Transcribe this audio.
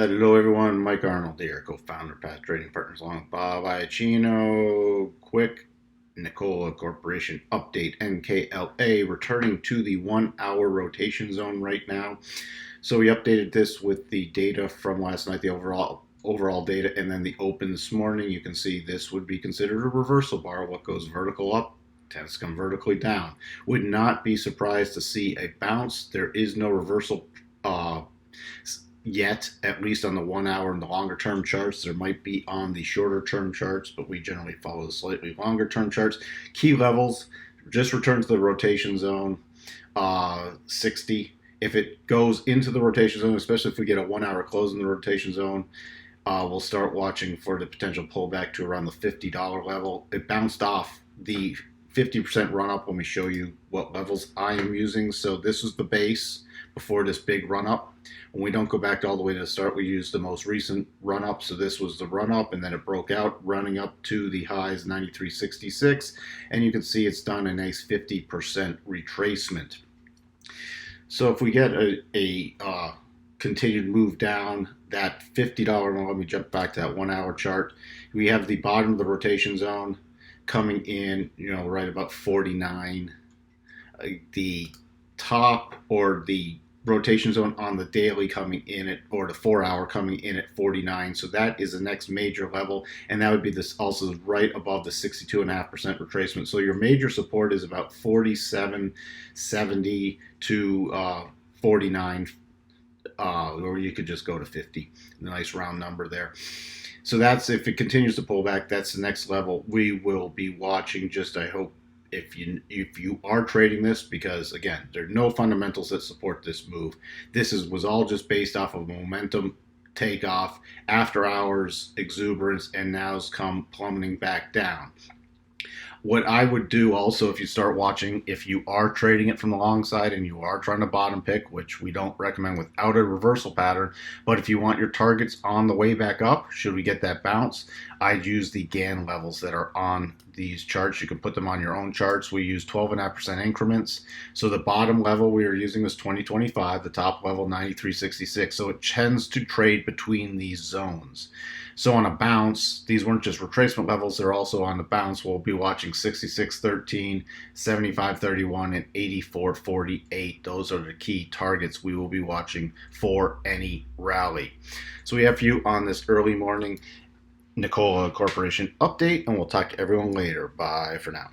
Hello everyone, Mike Arnold here, co-founder, past trading partners along with Bob Iacchino. Quick Nikola Corporation update, NKLA, returning to the 1 hour rotation zone right now. So we updated this with the data from last night, the overall data, and then the open this morning. You can see this would be considered a reversal bar. What goes vertical up tends to come vertically down. Would not be surprised to see a bounce. There is no reversal yet, at least on the 1 hour and the longer term charts. There might be on the shorter term charts, but we generally follow the slightly longer term charts. Key levels just return to the rotation zone, 60. If it goes into the rotation zone, especially if we get a 1 hour close in the rotation zone, we'll start watching for the potential pullback to around the $50 level. It bounced off the 50% run up when we show you what levels I am using. So this is the base before this big run up. When we don't go back all the way to the start, we use the most recent run up. So this was the run up, and then it broke out, running up to the highs 93.66, and you can see it's done a nice 50% retracement. So if we get a continued move down, that $50, let me jump back to that 1 hour chart. We have the bottom of the rotation zone coming in, right about 49. The top or the rotation zone on the daily coming in at, or the 4 hour coming in at 49. So that is the next major level, and that would be this also right above the 62.5% retracement. So your major support is about 47.70 to 49, or you could just go to 50. A nice round number there. So that's, if it continues to pull back, that's the next level we will be watching. Just, I hope, if you are trading this, because again, there are no fundamentals that support this move. This was all just based off of momentum takeoff, after hours exuberance, and now's come plummeting back down. What I would do also, if you start watching, if you are trading it from the long side and you are trying to bottom pick, which we don't recommend without a reversal pattern, but if you want your targets on the way back up, should we get that bounce, I'd use the GAN levels that are on these charts. You can put them on your own charts. We use 12.5% increments. So the bottom level we are using is 2025, the top level 93.66. So it tends to trade between these zones. So on a bounce, these weren't just retracement levels, they're also on the bounce. We'll be watching 66.13, 75.31, and 84.48. Those are the key targets we will be watching for any rally. So we have for you on this early morning Nikola Corporation update, and we'll talk to everyone later. Bye for now.